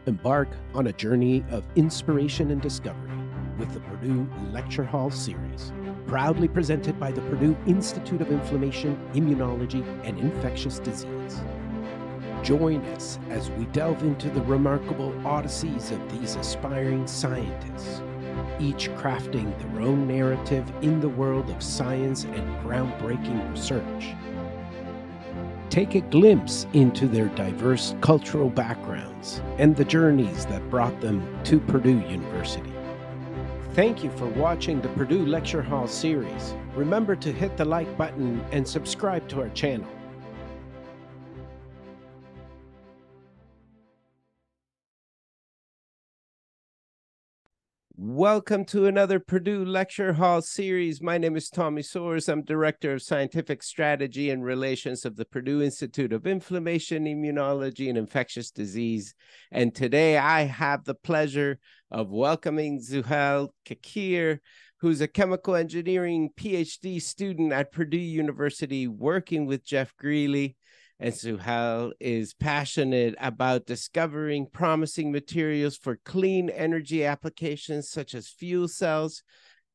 Embark on a journey of inspiration and discovery with the Purdue Lecture Hall series, proudly presented by the Purdue Institute of Inflammation, Immunology, and Infectious Disease. Join us as we delve into the remarkable odysseys of these aspiring scientists, each crafting their own narrative in the world of science and groundbreaking research. Take a glimpse into their diverse cultural backgrounds and the journeys that brought them to Purdue University. Thank you for watching the Purdue Lecture Hall series. Remember to hit the like button and subscribe to our channel. Welcome to another Purdue Lecture Hall series. My name is Tommy Soares. I'm Director of Scientific Strategy and Relations of the Purdue Institute of Inflammation, Immunology, and Infectious Disease. And today I have the pleasure of welcoming Zuhal Cakir, who's a chemical engineering PhD student at Purdue University working with Jeff Greeley. And Zuhal is passionate about discovering promising materials for clean energy applications such as fuel cells,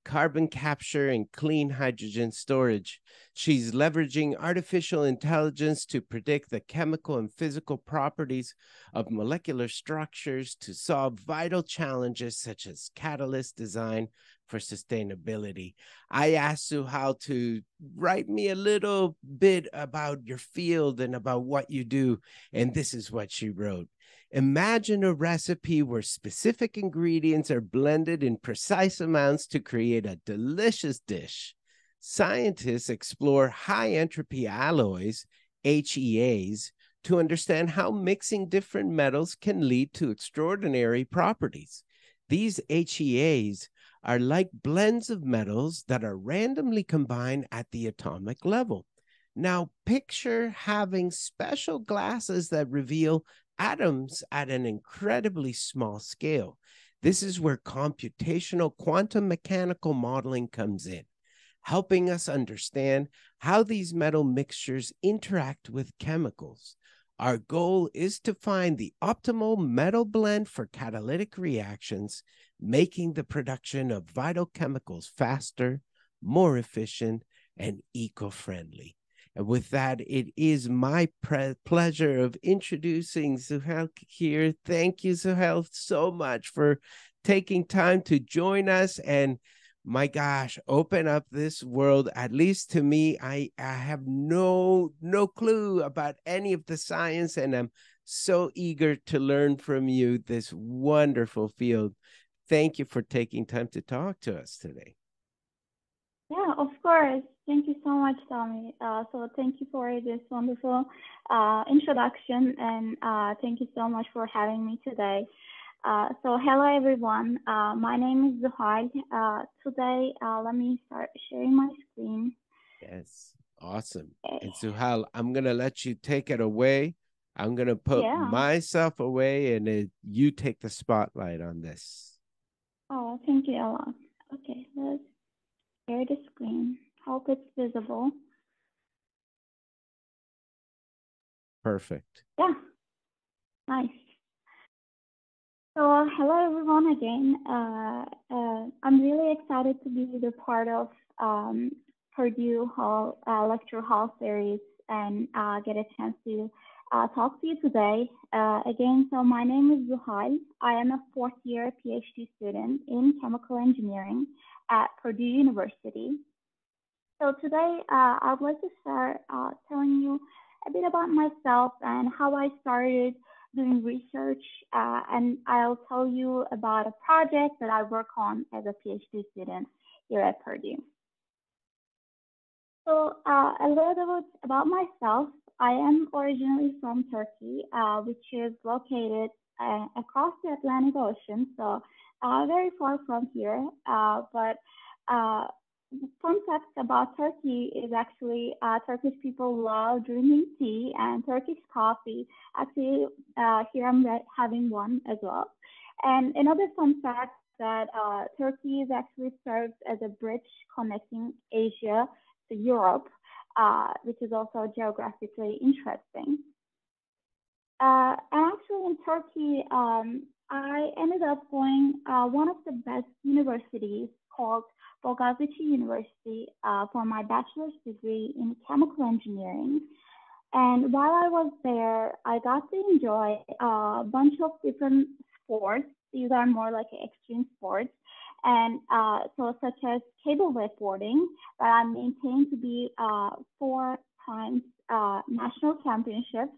carbon capture, and clean hydrogen storage. She's leveraging artificial intelligence to predict the chemical and physical properties of molecular structures to solve vital challenges such as catalyst design for sustainability. I asked Zuhal to write me a little bit about your field and about what you do, and this is what she wrote. Imagine a recipe where specific ingredients are blended in precise amounts to create a delicious dish. Scientists explore high-entropy alloys, HEAs, to understand how mixing different metals can lead to extraordinary properties. These HEAs are like blends of metals that are randomly combined at the atomic level. Now, picture having special glasses that reveal atoms at an incredibly small scale. This is where computational quantum mechanical modeling comes in, helping us understand how these metal mixtures interact with chemicals. Our goal is to find the optimal metal blend for catalytic reactions, making the production of vital chemicals faster, more efficient, and eco-friendly. And with that, it is my pleasure of introducing Zuhal here. Thank you, Zuhal, so much for taking time to join us. And my gosh, open up this world. At least to me, I have no clue about any of the science, and I'm so eager to learn from you this wonderful field. Thank you for taking time to talk to us today. Yeah, of course. Thank you so much, Tommy. So thank you for this wonderful introduction, and thank you so much for having me today. So hello, everyone. My name is Zuhal. Today, let me start sharing my screen. Yes, awesome. And Zuhal, I'm going to let you take it away. I'm going to put myself away, and you take the spotlight on this. Oh, thank you a lot. Okay, let's share the screen. Hope it's visible. Perfect. Yeah, nice. So hello everyone again. I'm really excited to be the part of Purdue Hall Lecture Hall series and get a chance to talk to you today. Again, so my name is Zuhal. I am a fourth-year PhD student in chemical engineering at Purdue University. So today, I'd like to start telling you a bit about myself and how I started doing research, and I'll tell you about a project that I work on as a PhD student here at Purdue. So a little bit about myself. I am originally from Turkey, which is located across the Atlantic Ocean, so very far from here. But fun fact about Turkey is actually Turkish people love drinking tea and Turkish coffee. Actually, here I'm having one as well. And another fun fact that Turkey is actually served as a bridge connecting Asia to Europe, which is also geographically interesting. And actually, in Turkey, I ended up going one of the best universities called Bogazici University for my bachelor's degree in chemical engineering. And while I was there, I got to enjoy a bunch of different sports. These are more like extreme sports. And so such as cable wakeboarding, that I maintained to be 4 times national championships.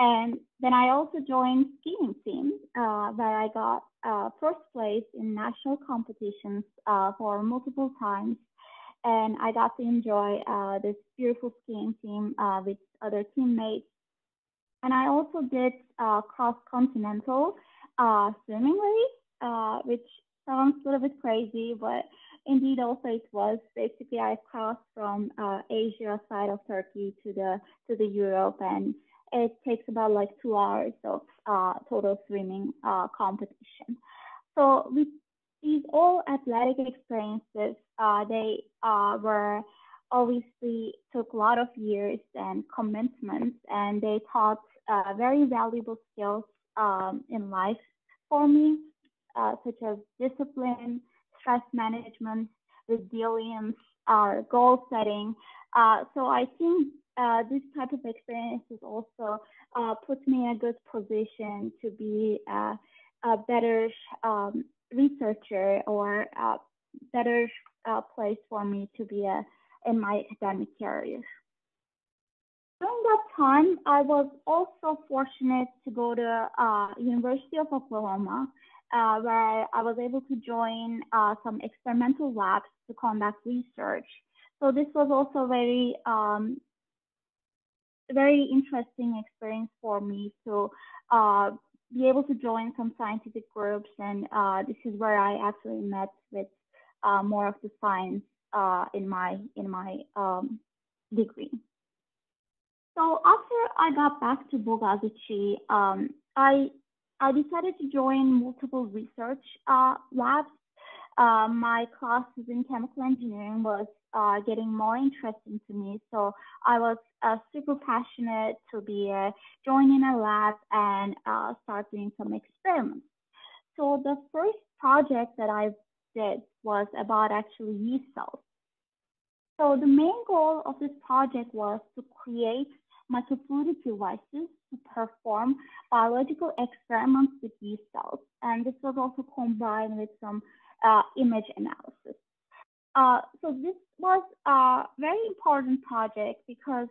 And then I also joined skiing team, where I got first place in national competitions for multiple times. And I got to enjoy this beautiful skiing team with other teammates. And I also did cross-continental swimming race, which sounds a little bit crazy, but indeed also it was. Basically, I crossed from Asia side of Turkey to the Europe, and it takes about like 2 hours of total swimming competition. So with these all athletic experiences, they were obviously took a lot of years and commitments, and they taught very valuable skills in life for me, such as discipline, stress management, resilience, goal setting. So I think this type of experiences also puts me in a good position to be a better researcher, or a better place for me to be in my academic career. During that time, I was also fortunate to go to University of Oklahoma, where I was able to join some experimental labs to conduct research. So this was also very interesting experience for me to be able to join some scientific groups, and this is where I actually met with more of the science in my degree. So after I got back to Bogazici, I decided to join multiple research labs. My classes in chemical engineering was getting more interesting to me, so I was super passionate to be joining a lab and start doing some experiments. So the first project that I did was about actually yeast cells. So the main goal of this project was to create microfluidic devices to perform biological experiments with yeast cells, and this was also combined with some image analysis. So this was a very important project because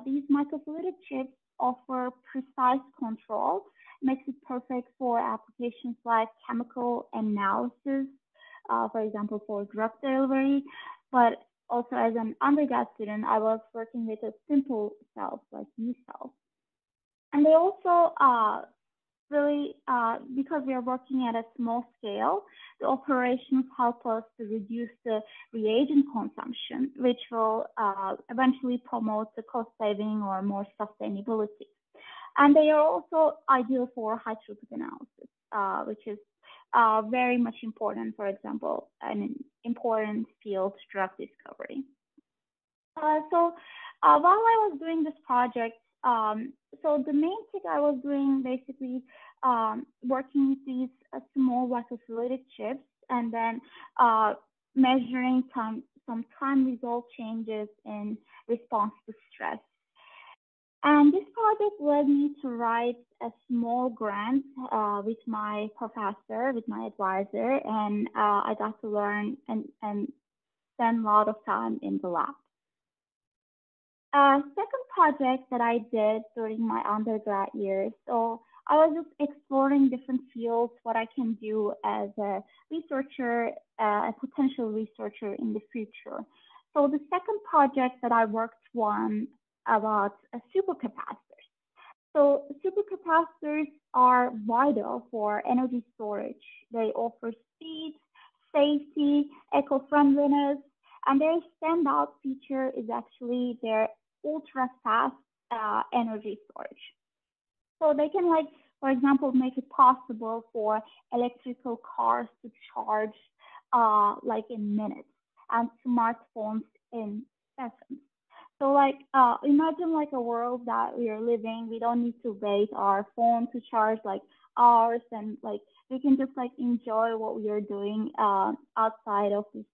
these microfluidic chips offer precise control, makes it perfect for applications like chemical analysis, for example, for drug delivery. But also as an undergrad student, I was working with a simple cells like yeast cells. And they also really, because we are working at a small scale, the operations help us to reduce the reagent consumption, which will eventually promote the cost saving or more sustainability. And they are also ideal for high throughput analysis, which is very much important, for example, an important field, drug discovery. So while I was doing this project, so the main thing I was doing basically working with these small microfluidic chips, and then measuring some time result changes in response to stress. And this project led me to write a small grant with my professor, with my advisor, and I got to learn and spend a lot of time in the lab. Second project that I did during my undergrad years, so I was just exploring different fields, what I can do as a researcher, a potential researcher in the future. So the second project that I worked on about supercapacitors. So supercapacitors are vital for energy storage. They offer speed, safety, eco-friendliness, and their standout feature is actually their ultra-fast energy storage. So they can, like, for example, make it possible for electrical cars to charge like in minutes, and smartphones in seconds. So like imagine like a world that we are living. We don't need to wait our phone to charge like hours, and like we can just like enjoy what we are doing outside of this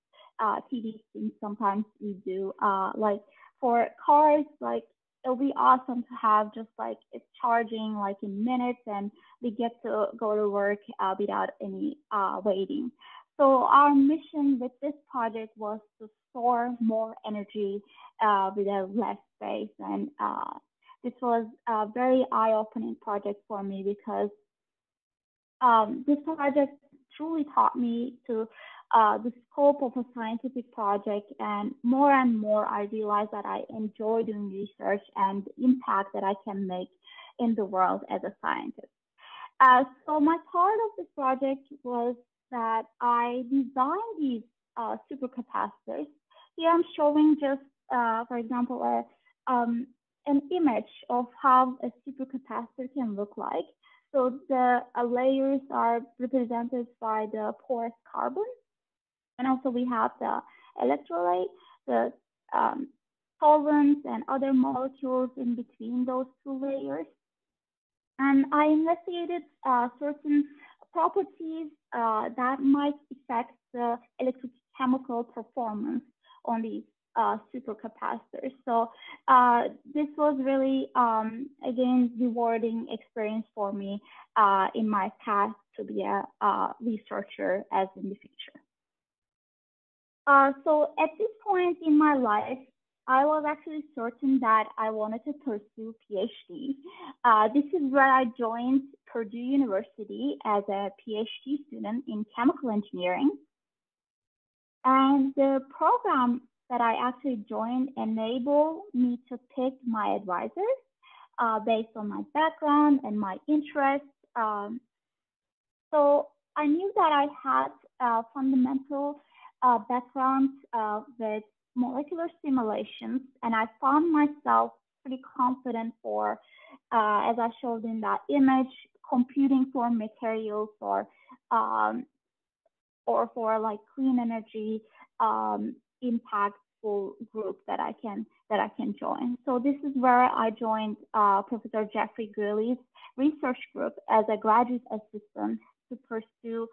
TV screen. Sometimes we do like for cars, like it'll be awesome to have just like it's charging like in minutes, and we get to go to work without any waiting. So our mission with this project was to store more energy with a less space. And this was a very eye-opening project for me because this project truly taught me to the scope of a scientific project, and more I realized that I enjoy doing research and the impact that I can make in the world as a scientist. So my part of this project was that I designed these supercapacitors. Here I'm showing just, for example, an image of how a supercapacitor can look like. So the layers are represented by the porous carbon, and also we have the electrolyte, the solvents, and other molecules in between those two layers. And I investigated certain properties that might affect the electrochemical performance on these supercapacitors. So this was really, again, rewarding experience for me in my path to be a researcher as in the future. So at this point in my life, I was actually certain that I wanted to pursue PhD. This is where I joined Purdue University as a PhD student in chemical engineering. And the program that I actually joined enabled me to pick my advisors based on my background and my interests. So I knew that I had fundamental background with molecular simulations, and I found myself pretty confident for, as I showed in that image, computing for materials or for like clean energy impactful group that I can join. So this is where I joined Professor Jeffrey Greeley's research group as a graduate assistant to pursue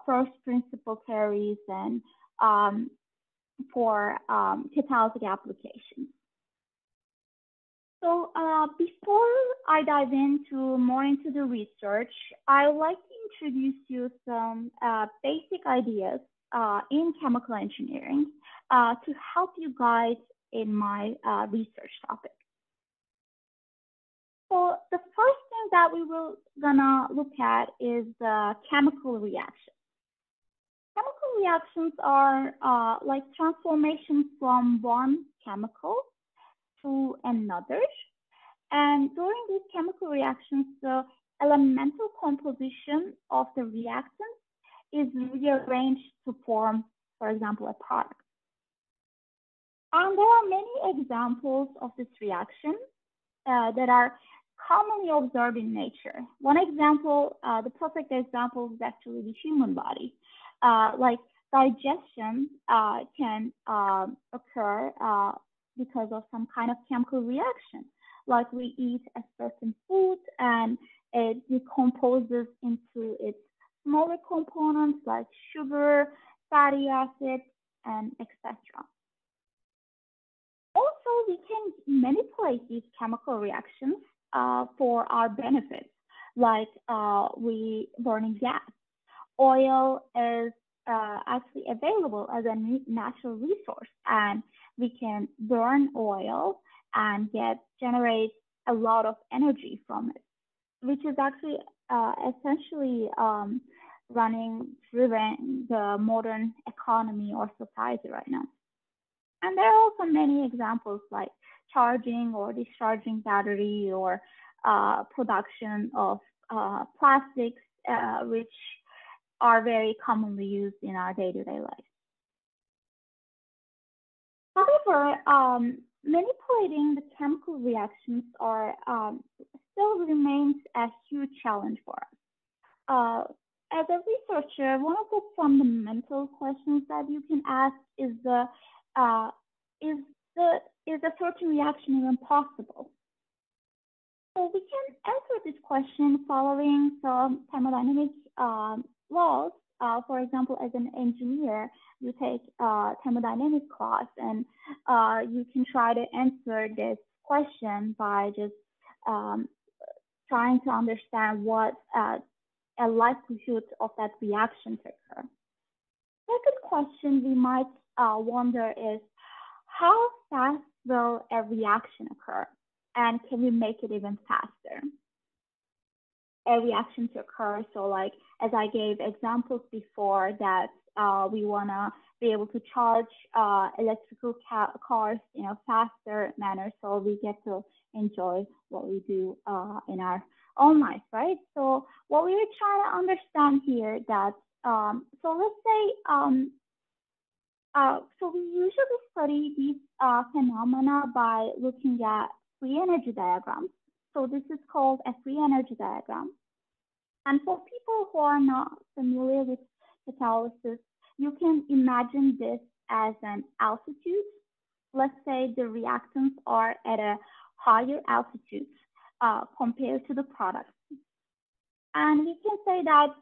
first principle theories and for catalytic applications. So before I dive more into the research, I would like to introduce you some basic ideas in chemical engineering to help you guide in my research topic. So the first thing that we will gonna look at is the chemical reaction. Chemical reactions are like transformations from one chemical to another. And during these chemical reactions, the elemental composition of the reactant is rearranged to form, for example, a product. And there are many examples of this reaction that are commonly observed in nature. One example, the perfect example, is actually the human body. Like digestion can occur because of some kind of chemical reaction. Like we eat a certain food and it decomposes into its smaller components like sugar, fatty acids, and etc. Also, we can manipulate these chemical reactions for our benefits, like we burning gas. Oil is actually available as a natural resource, and we can burn oil and generate a lot of energy from it, which is actually essentially driven the modern economy or society right now. And there are also many examples like charging or discharging battery or production of plastics, which are very commonly used in our day-to-day life. However, manipulating the chemical reactions still remains a huge challenge for us. As a researcher, one of the fundamental questions that you can ask is the is a certain reaction even possible? So we can answer this question following some thermodynamic laws. For example, as an engineer, you take a thermodynamic class, and you can try to answer this question by just trying to understand what a likelihood of that reaction to occur. Second question we might wonder is, how fast will a reaction occur? And can we make it even faster? A reaction to occur, so like as I gave examples before, that we want to be able to charge electrical cars in a faster manner, so we get to enjoy what we do in our own life, right? So what we were trying to understand here that, so let's say, so we usually study these phenomena by looking at free energy diagrams. So this is called a free energy diagram. And for people who are not familiar with catalysis, you can imagine this as an altitude. Let's say the reactants are at a higher altitude compared to the products. And we can say that,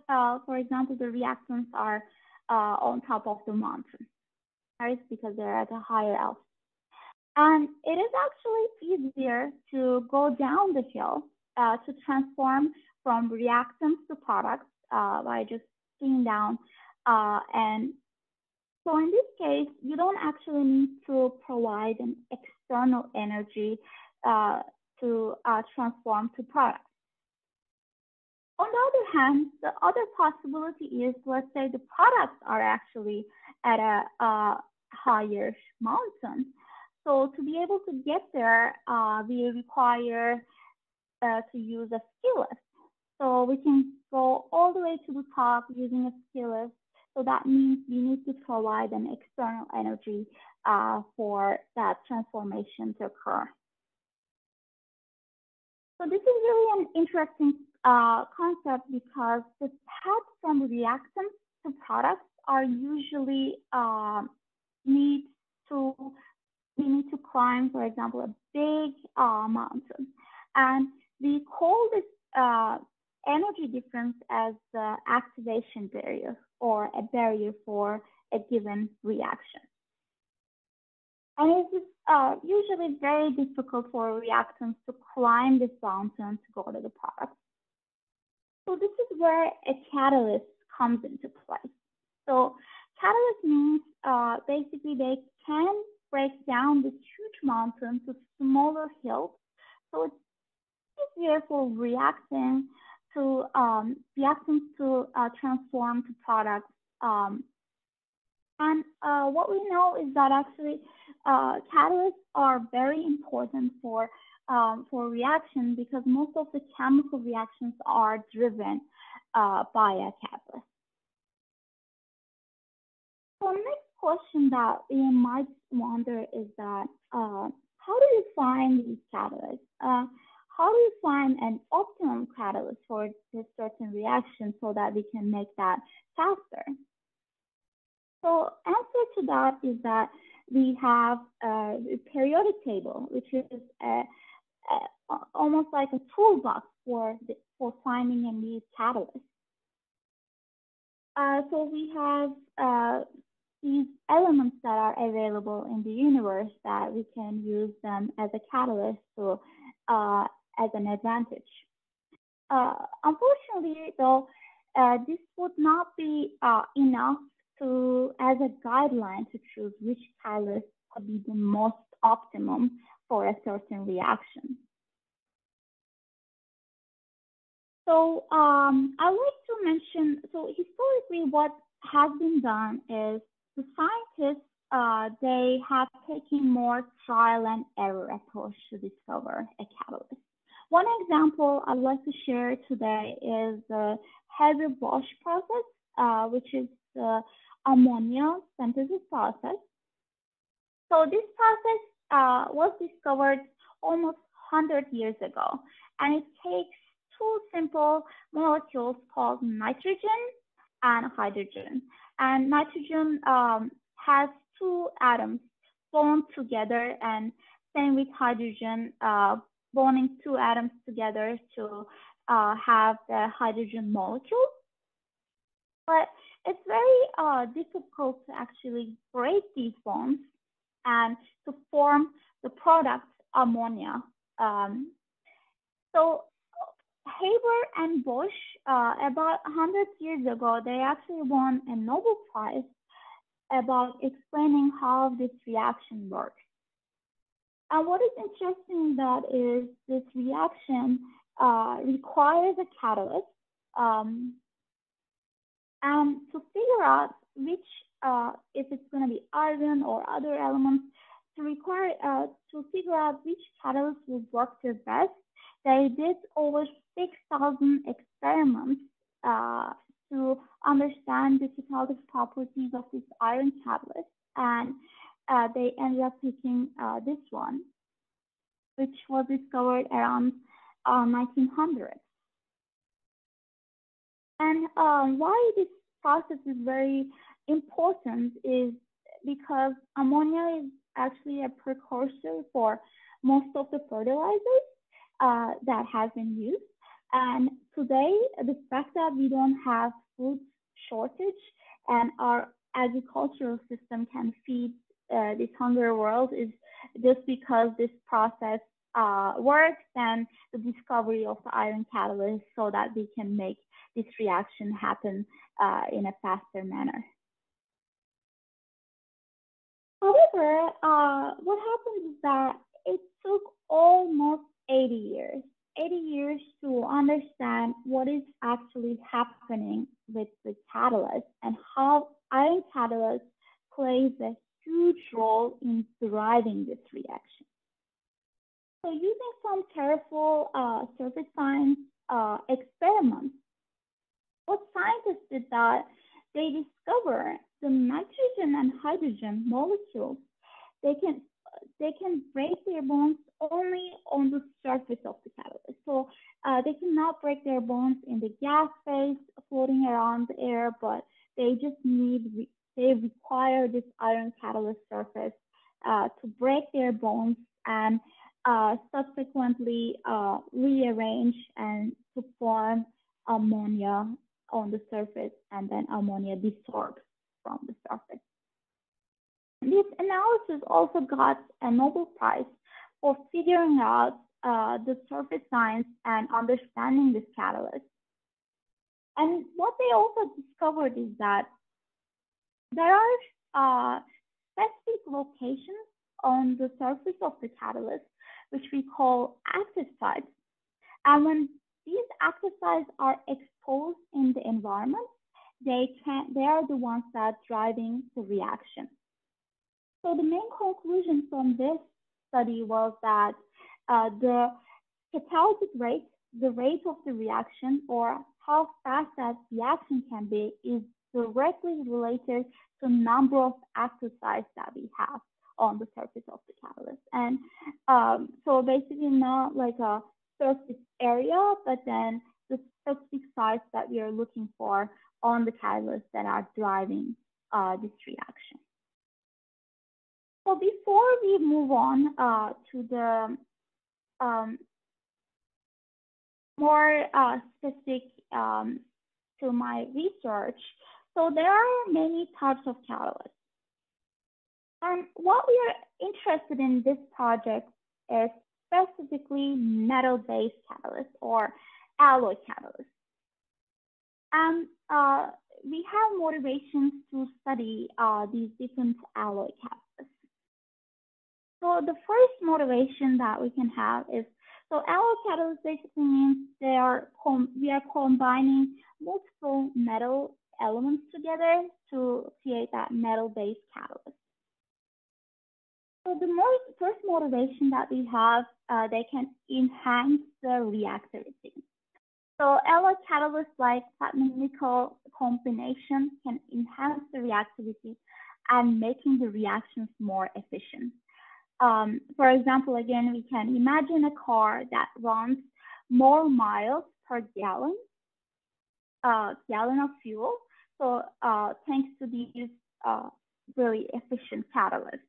for example, the reactants are on top of the mountain, right? Because they're at a higher altitude. And it is actually easier to go down the hill to transform from reactants to products by just sitting down. And so in this case, you don't actually need to provide an external energy to transform to products. On the other hand, the other possibility is, let's say the products are actually at a higher mountain. So to be able to get there, we require to use a ski lift. So we can go all the way to the top using a ski lift. So that means we need to provide an external energy for that transformation to occur. So this is really an interesting concept, because the path from reactants to products are usually we need to climb, for example, a big mountain. And we call this energy difference as the activation barrier, or a barrier for a given reaction. And it is usually very difficult for reactants to climb this mountain to go to the product. So this is where a catalyst comes into play. So catalyst means basically they can break down this huge mountain to smaller hills. So it's easier for reactants to transform to products. And what we know is that actually catalysts are very important for reaction, because most of the chemical reactions are driven by a catalyst. So next question that we might wonder is that, how do you find these catalysts? How do you find an optimum catalyst for this certain reaction so that we can make that faster? So answer to that is that we have a periodic table, which is almost like a toolbox for finding a new catalyst. So we have these elements that are available in the universe that we can use them as a catalyst to as an advantage. Unfortunately, though, this would not be enough as a guideline to choose which catalyst could be the most optimum for a certain reaction. So I like to mention, so historically what has been done is the scientists, they have taken more trial and error approach to discover a catalyst. One example I'd like to share today is the Haber-Bosch process, which is the ammonia synthesis process. So this process was discovered almost 100 years ago, and it takes two simple molecules called nitrogen and hydrogen. And nitrogen has two atoms bound together, and same with hydrogen, bonding two atoms together to have the hydrogen molecule. But it's very difficult to actually break these bonds and to form the product ammonia. So Haber and Bosch, about 100 years ago, they actually won a Nobel Prize about explaining how this reaction works. And what is interesting that is this reaction requires a catalyst. And to figure out which, if it's going to be iron or other elements, to figure out which catalyst will work the best, they did over 6,000 experiments to understand the catalytic properties of this iron catalyst, and they ended up picking this one, which was discovered around 1900. And why this process is very important is because ammonia is actually a precursor for most of the fertilizers that has been used. And today, the fact that we don't have food shortage and our agricultural system can feed this hungry world is just because this process works and the discovery of the iron catalyst so that we can make this reaction happen in a faster manner. However, what happens is that it took almost 80 years to understand what is actually happening with the catalyst and how iron catalyst plays a huge role in driving this reaction. So using some careful surface science experiments, what scientists did that they discover the nitrogen and hydrogen molecules, they can break their bonds only on the surface of the catalyst. So they cannot break their bonds in the gas phase floating around the air, but they require this iron catalyst surface to break their bonds and subsequently rearrange and to form ammonia on the surface, and then ammonia desorbs from the surface. This analysis also got a Nobel Prize for figuring out the surface science and understanding this catalyst. And what they also discovered is that there are specific locations on the surface of the catalyst, which we call active sites. And when these active sites are exposed in the environment, they are the ones that are driving the reaction. So the main conclusion from this study was that the catalytic rate, the rate of the reaction, or how fast that reaction can be, is directly related to the number of active sites that we have on the surface of the catalyst. And so basically not like a surface area, but then the specific sites that we are looking for on the catalyst that are driving this reaction. So before we move on to the more specific to my research, so there are many types of catalysts. And what we are interested in this project is specifically metal-based catalysts or alloy catalysts. And we have motivations to study these different alloy catalysts. So the first motivation that we can have is, so alloy catalysts basically means we are combining multiple metal elements together to create that metal-based catalyst. So the first motivation that we have, they can enhance the reactivity. So alloy catalysts like platinum nickel combination can enhance the reactivity and making the reactions more efficient. For example, again, we can imagine a car that runs more miles per gallon of fuel. So thanks to these really efficient catalysts.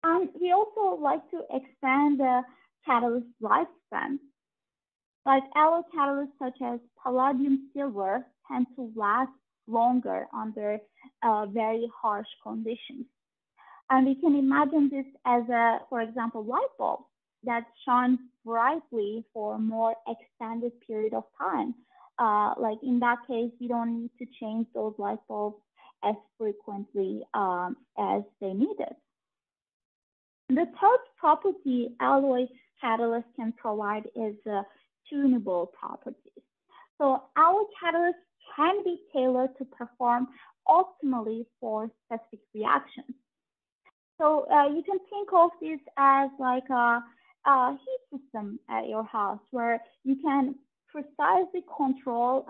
And we also like to extend the catalyst lifespan. Like alloy catalysts such as palladium silver tend to last longer under very harsh conditions. And we can imagine this as a, for example, light bulb that shines brightly for a more extended period of time. Like in that case, we don't need to change those light bulbs as frequently as they needed. The third property alloy catalyst can provide is tunable properties. So alloy catalysts can be tailored to perform optimally for specific reactions. So you can think of this as like a heat system at your house where you can precisely control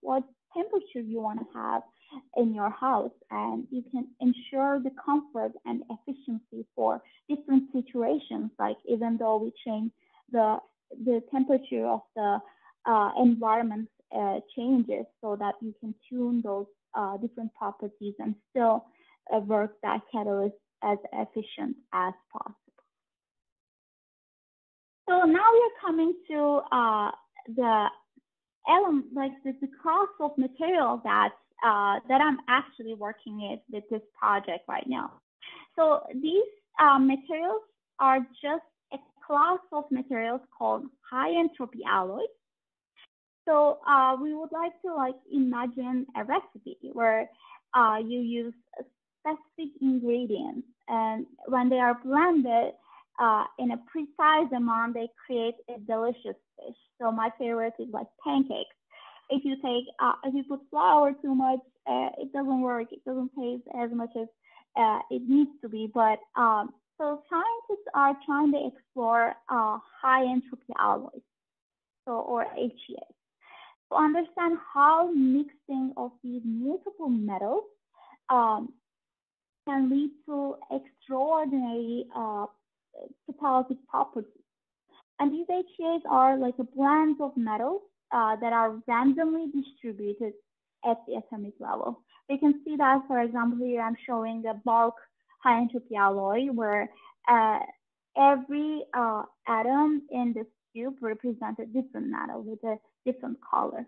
what temperature you want to have in your house, and you can ensure the comfort and efficiency for different situations. Like even though we change the temperature of the environment changes, so that you can tune those different properties and still work that catalyst as efficient as possible. So now we're coming to the element, like the class of material that I'm actually working with this project right now. So these materials are just a class of materials called high entropy alloys. So we would like to imagine a recipe where you use specific ingredients, and when they are blended in a precise amount, they create a delicious dish. So my favorite is like pancakes. If you put flour too much, it doesn't work. It doesn't taste as much as it needs to be. But so scientists are trying to explore high entropy alloys, or HEAs, to understand how mixing of these multiple metals can lead to extraordinary catalytic properties. And these HEAs are like a blend of metals that are randomly distributed at the atomic level. You can see that, for example, here I'm showing a bulk high entropy alloy where every atom in this cube represents a different metal with a different color.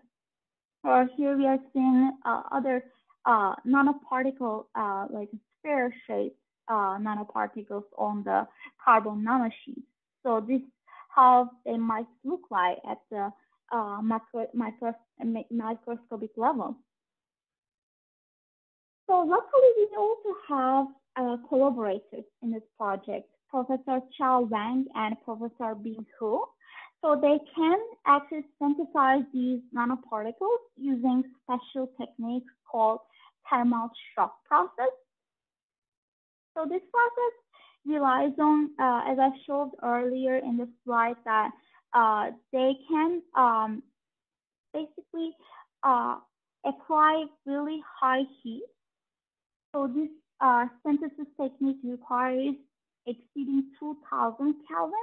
Or here we are seeing other nanoparticle, like sphere-shaped nanoparticles on the carbon nanosheet. So this is how they might look like at the microscopic level. So luckily, we also have collaborators in this project, Professor Chao Wang and Professor Bing Hu. So they can actually synthesize these nanoparticles using special techniques called thermal shock process. So this process relies on, as I showed earlier in the slide, that they can basically apply really high heat. So this synthesis technique requires exceeding 2000 Kelvin,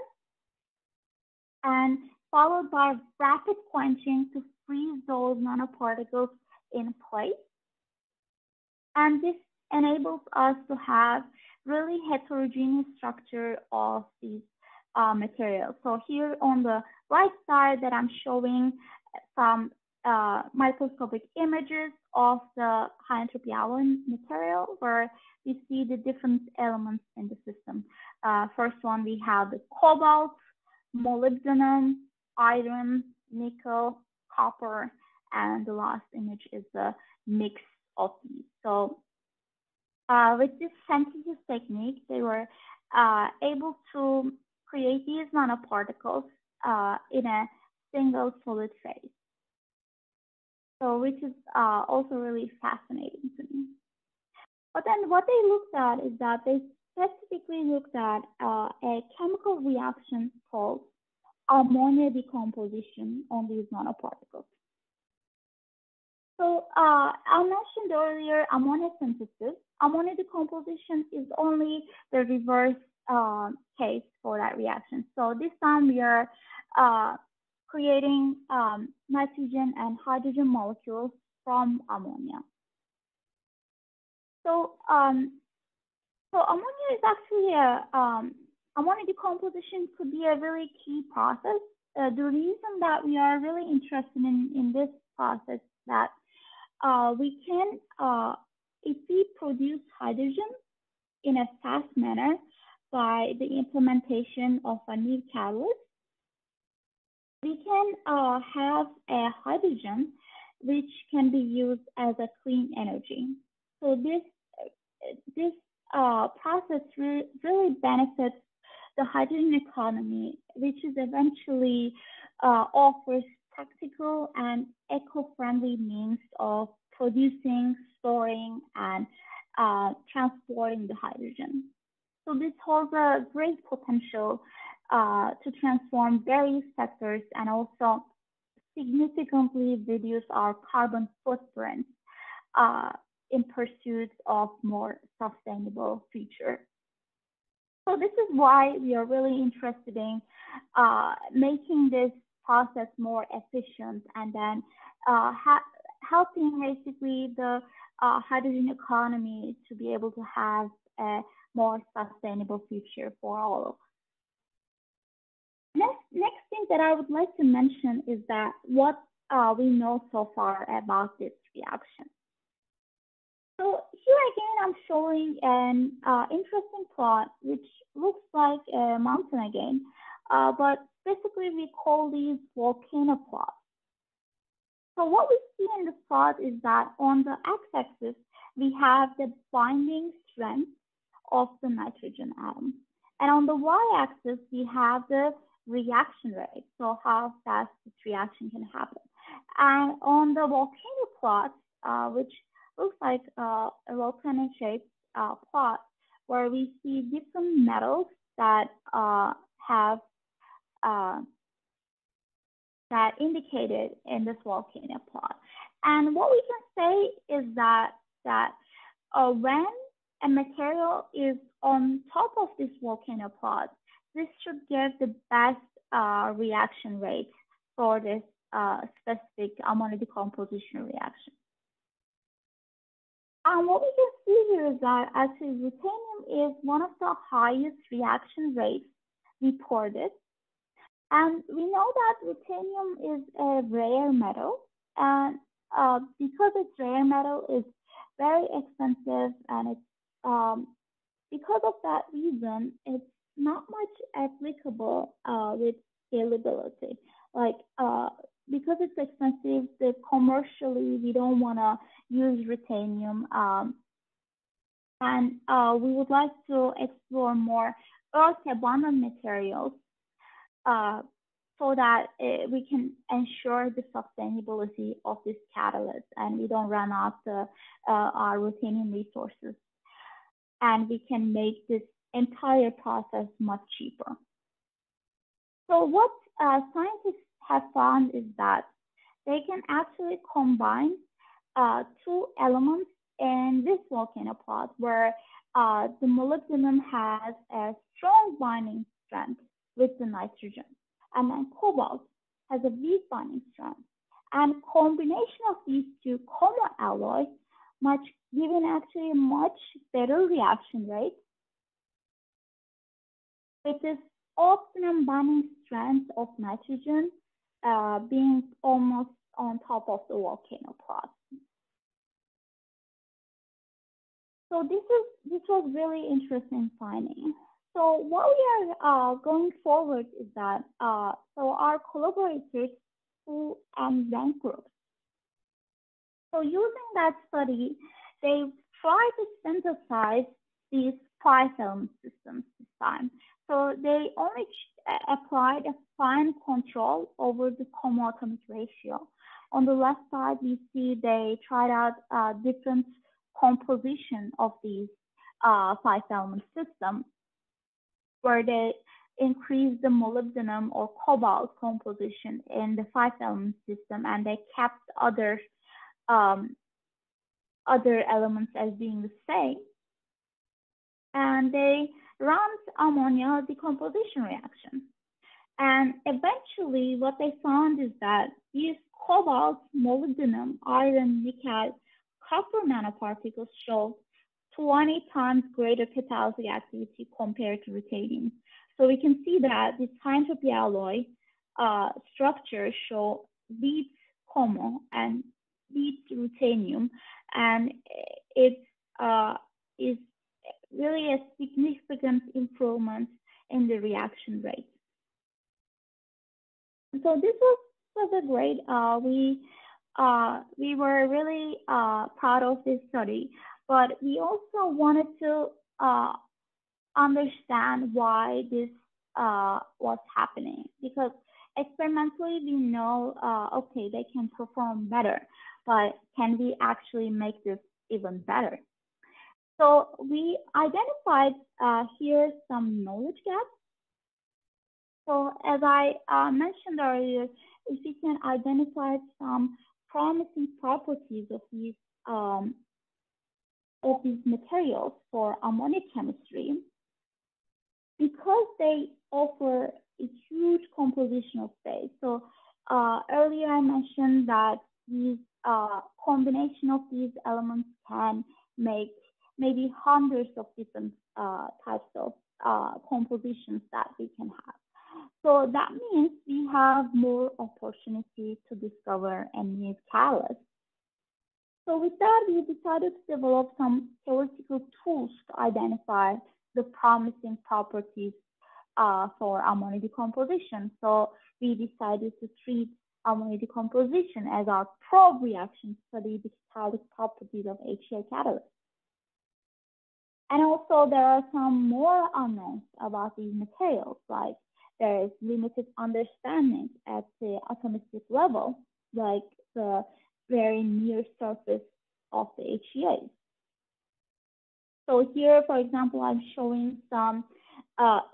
and followed by rapid quenching to freeze those nanoparticles in place. And this enables us to have really heterogeneous structure of these materials. So here on the right side that I'm showing some microscopic images of the high entropy alloy material, where we see the different elements in the system. First one, we have the cobalt, molybdenum, iron, nickel, copper, and the last image is the mix of these. So with this synthesis technique, they were able to create these nanoparticles in a single solid phase. So which is also really fascinating to me. But then what they looked at is that they specifically looked at a chemical reaction called ammonia decomposition on these nanoparticles. So I mentioned earlier ammonia synthesis. Ammonia decomposition is only the reverse case for that reaction. So this time we are creating nitrogen and hydrogen molecules from ammonia. So So ammonia is actually ammonia decomposition could be a really key process. The reason that we are really interested in this process that we can, if we produce hydrogen in a fast manner by the implementation of a new catalyst, we can have a hydrogen which can be used as a clean energy. So this process really benefits the hydrogen economy, which is eventually offers practical and eco-friendly means of producing, storing, and transporting the hydrogen. So this holds a great potential to transform various sectors and also significantly reduce our carbon footprint in pursuit of more sustainable future. So this is why we are really interested in making this process more efficient and then helping basically the hydrogen economy to be able to have a more sustainable future for all of us. Next thing that I would like to mention is that what we know so far about this reaction. So here again, I'm showing an interesting plot, which looks like a mountain again, but basically we call these volcano plots. So what we see in this plot is that on the x-axis, we have the binding strength of the nitrogen atom. And on the y-axis, we have the reaction rate, so how fast this reaction can happen. And on the volcano plot, which looks like a volcano-shaped plot, where we see different metals that have that indicated in this volcano plot. And what we can say is that when a material is on top of this volcano plot, this should give the best reaction rate for this specific ammonia decomposition reaction. And what we can see here is that actually ruthenium is one of the highest reaction rates reported. And we know that ruthenium is a rare metal, and because it's rare metal, it's very expensive, and it's because of that reason, it's not much applicable with scalability. Like because it's expensive, commercially we don't want to use ruthenium, and we would like to explore more earth-abundant materials so that we can ensure the sustainability of this catalyst and we don't run out our ruthenium resources, and we can make this entire process much cheaper. So what scientists have found is that they can actually combine two elements in this volcano plot where the molybdenum has a strong binding strength with the nitrogen, and then cobalt has a weak binding strength. And combination of these two common alloys giving actually a much better reaction rate with this optimum binding strength of nitrogen being almost on top of the volcano plot. So this was really interesting finding. So what we are going forward is that so our collaborators who and rank groups. So using that study, they tried to synthesize these 5-element systems this time. So they only applied a fine control over the homoatomic ratio. On the left side, we see they tried out different composition of these 5-element systems, where they increased the molybdenum or cobalt composition in the 5-element system, and they kept other elements as being the same. And they ran ammonia decomposition reaction. And eventually what they found is that these cobalt, molybdenum, iron, nickel, copper nanoparticles show 20 times greater catalytic activity compared to ruthenium. So we can see that this high entropy alloy structure show leads HOMO and leads ruthenium, and it is really a significant improvement in the reaction rate. So this was a great. We were really proud of this study, but we also wanted to understand why this was happening, because experimentally we know, okay, they can perform better, but can we actually make this even better? So we identified here some knowledge gaps. So as I mentioned earlier, if we can identify some promising properties of these materials for ammonic chemistry, because they offer a huge compositional space. So earlier I mentioned that these combination of these elements can make maybe hundreds of different types of compositions that we can have. So that means we have more opportunity to discover and use catalysts. So with that, we decided to develop some theoretical tools to identify the promising properties for ammonia decomposition. So we decided to treat ammonia decomposition as our probe reaction to study the catalytic properties of HCl catalysts. And also there are some more unknowns about these materials, like there is limited understanding at the atomistic level, like the very near surface of the HCl. So here, for example, I'm showing some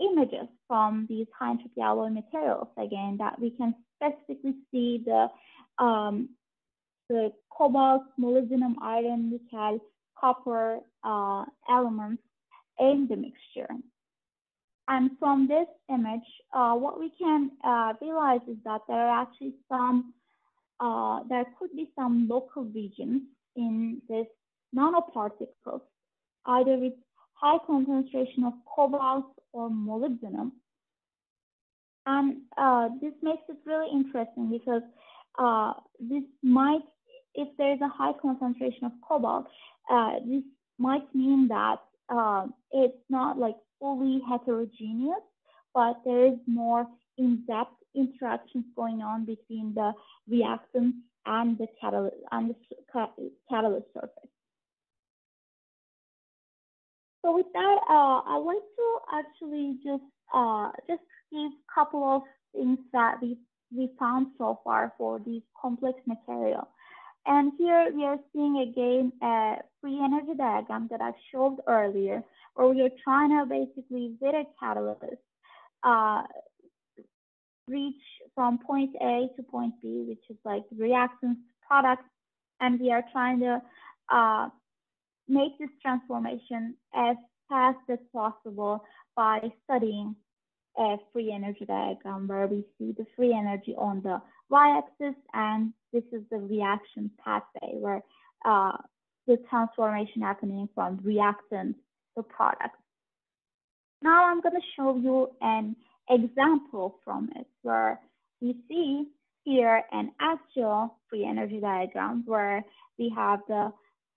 images from these high entropy alloy materials, again, that we can specifically see the cobalt, molybdenum, iron, nickel, copper elements in the mixture. And from this image, what we can realize is that there are actually some, there could be some local regions in this nanoparticles, either with high concentration of cobalt or molybdenum. And this makes it really interesting because this might, if there's a high concentration of cobalt, this might mean that it's not like fully heterogeneous, but there is more in-depth interactions going on between the reactants and the catalyst surface. So with that, I'd like to actually just give a couple of things that we found so far for these complex material. And here we are seeing again a free energy diagram that I showed earlier, where we are trying to basically with a catalyst reach from point A to point B, which is like reactants, products, and we are trying to make this transformation as fast as possible by studying a free energy diagram where we see the free energy on the y-axis, and this is the reaction pathway where the transformation happening from reactant to product. Now I'm going to show you an example from it where we see here an actual free energy diagram where we have the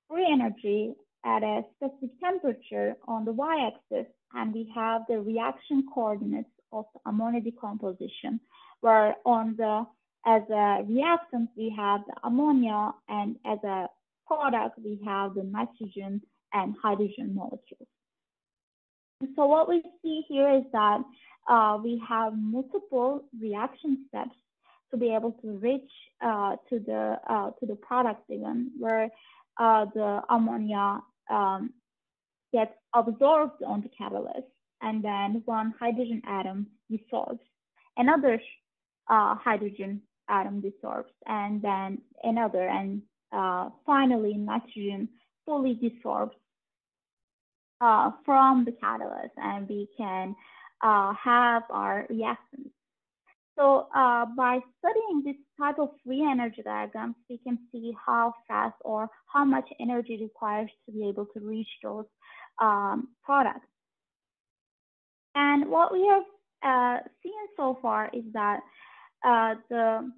free energy at a specific temperature on the y-axis, and we have the reaction coordinates of the ammonia decomposition, where on the as a reactant we have the ammonia, and as a product we have the nitrogen and hydrogen molecules. So what we see here is that we have multiple reaction steps to be able to reach to the product even, where the ammonia gets absorbed on the catalyst, and then one hydrogen atom dissolves, another hydrogen atom dissolves, and then another, and finally nitrogen fully dissolves from the catalyst, and we can have our reactants. So by studying this type of free energy diagrams, we can see how fast or how much energy requires to be able to reach those products. And what we have seen so far is that the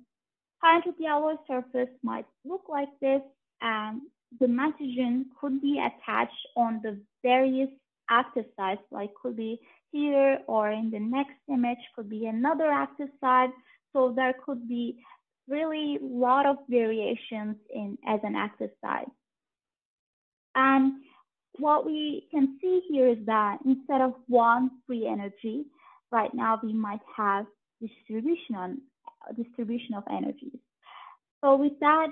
high entropy alloy surface might look like this, and the methanogen could be attached on the various active sites, like could be here or in the next image, could be another active site. So there could be really a lot of variations in as an active site. And what we can see here is that instead of one free energy, right now we might have distribution of energies. So with that,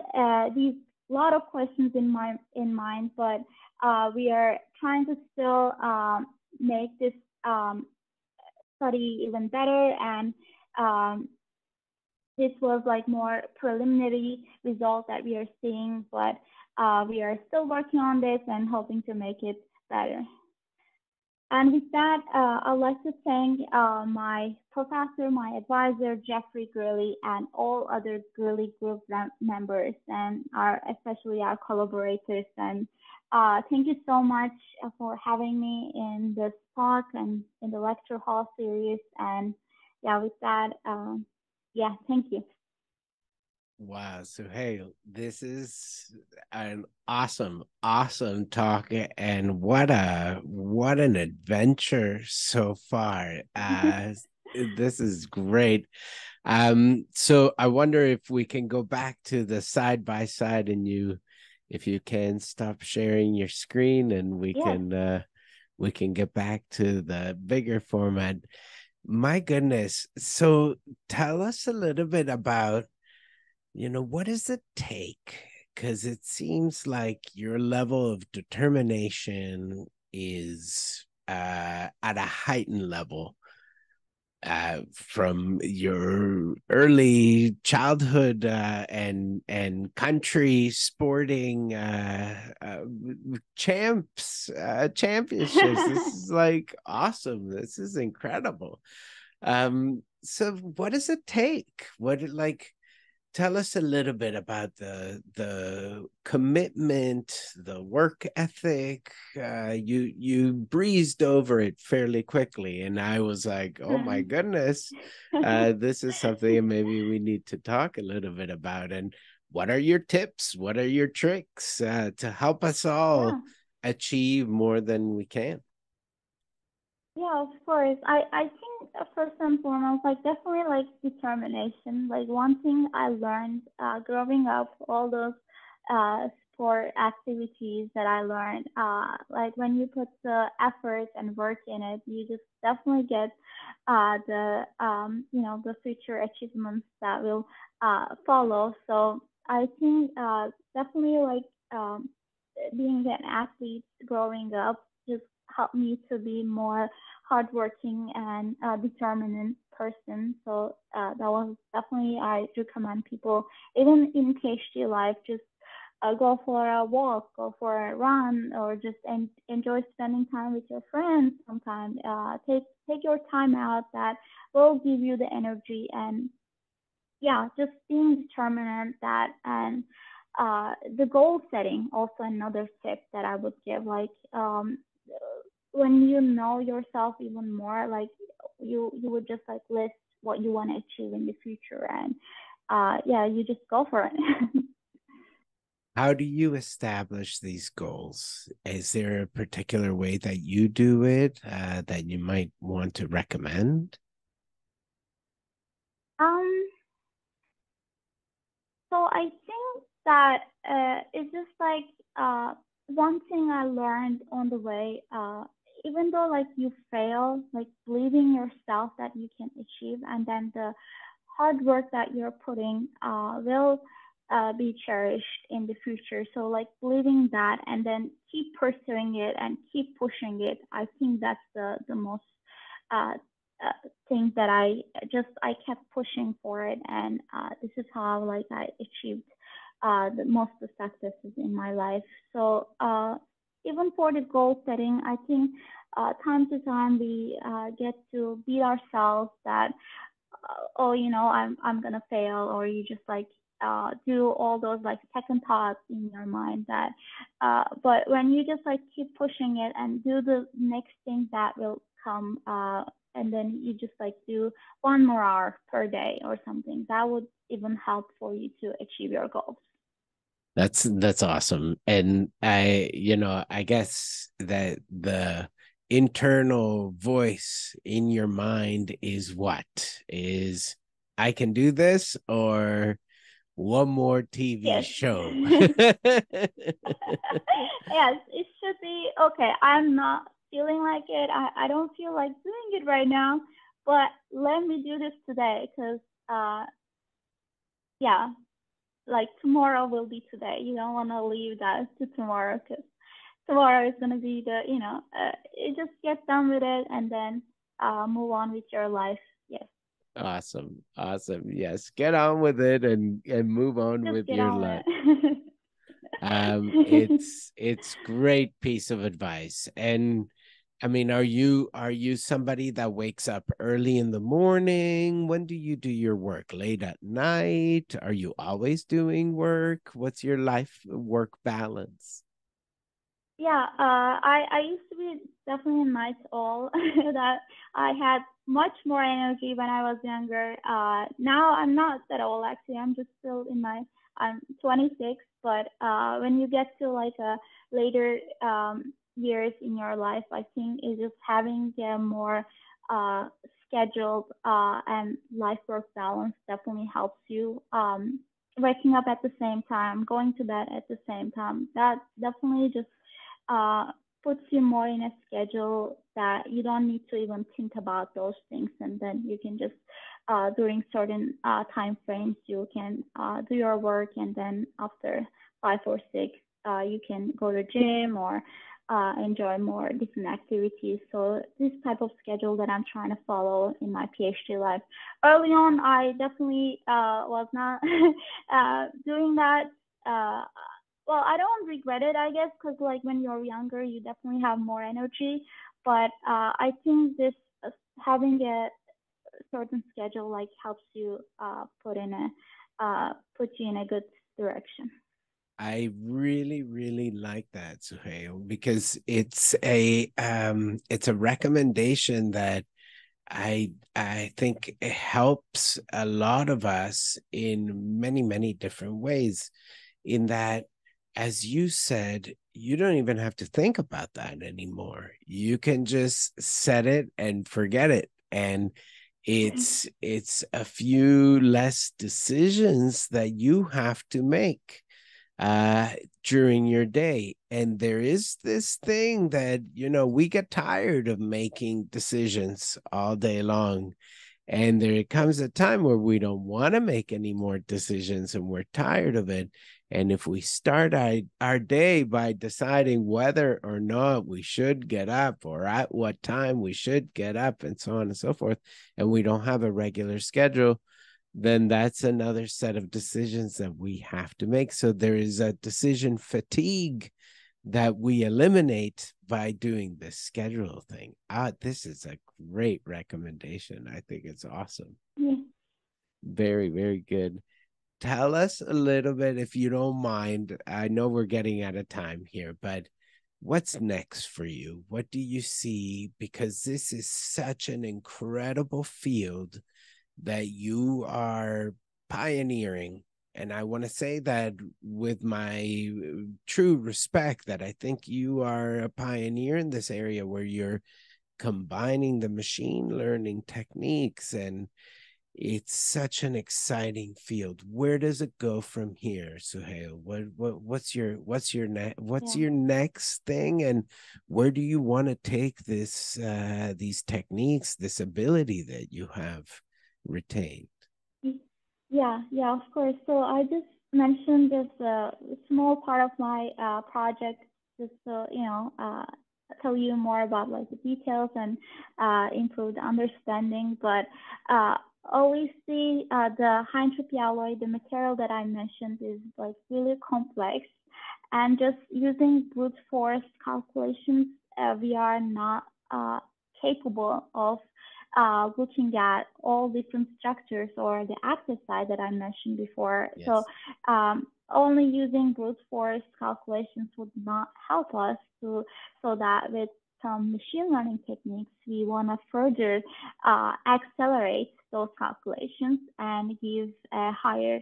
these lot of questions in mind, but we are trying to still make this study even better, and this was like more preliminary result that we are seeing, but we are still working on this and hoping to make it better. And with that, I'd like to thank my professor, my advisor, Jeffrey Gurley, and all other Gurley Group members, and especially our collaborators. And thank you so much for having me in this talk and in the lecture hall series. And yeah, with that, yeah, thank you. Wow, Zuhal, this is an awesome talk, and what an adventure so far. This is great. So I wonder if we can go back to the side by side, and if you can stop sharing your screen, and we can get back to the bigger format. My goodness. So tell us a little bit about, what does it take? Because it seems like your level of determination is at a heightened level from your early childhood and country sporting championships. This is like awesome. This is incredible. So what does it take? Tell us a little bit about the commitment, the work ethic. You breezed over it fairly quickly, and I was like, "Oh my goodness, this is something maybe we need to talk a little bit about." And what are your tips? What are your tricks to help us all achieve more than we can? Yeah, of course. I think first and foremost, like definitely like determination. Like one thing I learned growing up, all those sport activities that I learned, like when you put the effort and work in it, you just definitely get the future achievements that will follow. So I think definitely like being an athlete growing up just helped me to be more hardworking and determined person. So that was definitely, I recommend people, even in PhD life, just go for a walk, go for a run, or just enjoy spending time with your friends. Sometimes take your time out. That will give you the energy, and yeah, just being determined that, and the goal setting also another tip that I would give. Like when you know yourself even more, like you would just like list what you want to achieve in the future, and yeah, you just go for it. How do you establish these goals? Is there a particular way that you do it that you might want to recommend? um So I think that it's just like one thing I learned on the way. Even though like you fail, like believing yourself that you can achieve, and then the hard work that you're putting will be cherished in the future. So like believing that, and then keep pursuing it and keep pushing it. I think that's the most uh, thing that I kept pushing for it, and this is how like I achieved the most of successes in my life. So even for the goal setting, I think time to time we get to beat ourselves that oh, I'm gonna fail, or you just like do all those like second thoughts in your mind that but when you just like keep pushing it and do the next thing that will come, and then you just like do 1 more hour per day or something, that would even help for you to achieve your goals. That's awesome. And I guess that the internal voice in your mind is what? Is I can do this, or one more TV Yes. show? Yes, it should be okay. I'm not feeling like it. I don't feel like doing it right now, but let me do this today because, yeah, like tomorrow will be today. You don't want to leave that to tomorrow because tomorrow is going to be you just get done with it and then move on with your life. Yes, Awesome. Awesome. Yes. Get on with it and move on just with get your on life. with it. It's great piece of advice. And I mean, are you somebody that wakes up early in the morning? When do you do your work? Late at night? Are you always doing work? What's your life work balance? Yeah, I used to be definitely a night owl that I had much more energy when I was younger. Now I'm not that old actually. I'm just still I'm 26, but when you get to like a later years in your life, I think it's just having a more uh, scheduled and life work balance definitely helps you. Waking up at the same time, going to bed at the same time, that definitely just uh, puts you more in a schedule that you don't need to even think about those things, and then you can just during certain time frames you can do your work, and then after 5 or 6 you can go to gym or enjoy more different activities. So this type of schedule that I'm trying to follow in my PhD life. Early on, I definitely was not doing that. Uh, well, I don't regret it, I guess, because like when you're younger, you definitely have more energy. But I think this having a certain schedule like helps you put you in a good direction. I really, really like that, Zuhal, because it's a recommendation that I think it helps a lot of us in many, many different ways. In that, as you said, you don't even have to think about that anymore. You can just set it and forget it. And it's a few less decisions that you have to make uh during your day. And there is this thing that we get tired of making decisions all day long, and there comes a time where we don't want to make any more decisions and we're tired of it. And if we start our day by deciding whether or not we should get up, or at what time we should get up, and so on and so forth, and we don't have a regular schedule, then that's another set of decisions that we have to make. So there is a decision fatigue that we eliminate by doing this schedule thing. This is a great recommendation. I think it's awesome. Yeah. Very, very good. Tell us a little bit, if you don't mind. I know we're getting out of time here, but what's next for you? What do you see? Because this is such an incredible field that you are pioneering. And I want to say that with my true respect, that I think you are a pioneer in this area where you're combining the machine learning techniques, and it's such an exciting field. Where does it go from here, Zuhal? What's Yeah. your next thing, and where do you want to take these techniques, this ability that you have retained? Yeah, yeah, of course. So I just mentioned this small part of my project, just to tell you more about like the details and improve the understanding. But always the high entropy alloy, the material that I mentioned is like really complex, and just using brute force calculations, we are not capable of looking at all different structures or the active side that I mentioned before. Yes. So only using brute force calculations would not help us so that with some machine learning techniques, we want to further accelerate those calculations and give a higher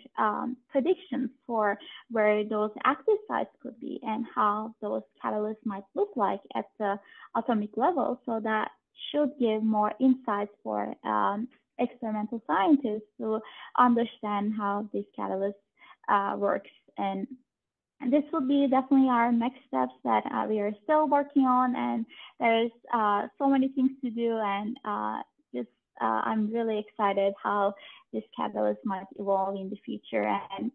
predictions for where those active sites could be and how those catalysts might look like at the atomic level. So that should give more insights for experimental scientists to understand how this catalyst works. And this will be definitely our next steps that we are still working on, and there's so many things to do, and I'm really excited how this catalyst might evolve in the future. And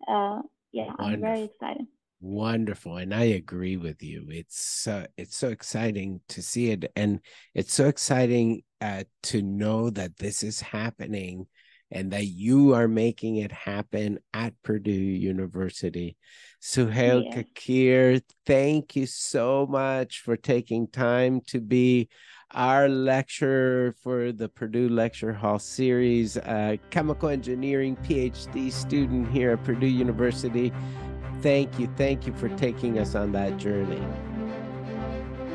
I'm very excited. Wonderful. And I agree with you. It's so exciting to see it. And it's so exciting to know that this is happening and that you are making it happen at Purdue University. Zuhal Cakir, thank you so much for taking time to be our lecturer for the Purdue Lecture Hall series, chemical engineering PhD student here at Purdue University. Thank you for taking us on that journey.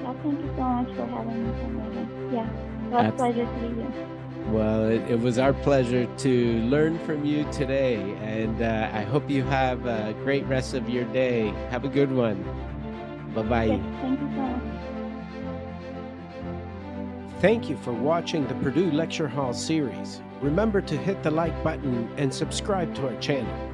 Well, thank you so much for having me. Yeah, it was a pleasure to be here. Well, it was our pleasure to learn from you today, and I hope you have a great rest of your day. Have a good one. Bye-bye. Yes, thank you so much. Thank you for watching the Purdue Lecture Hall series. Remember to hit the like button and subscribe to our channel.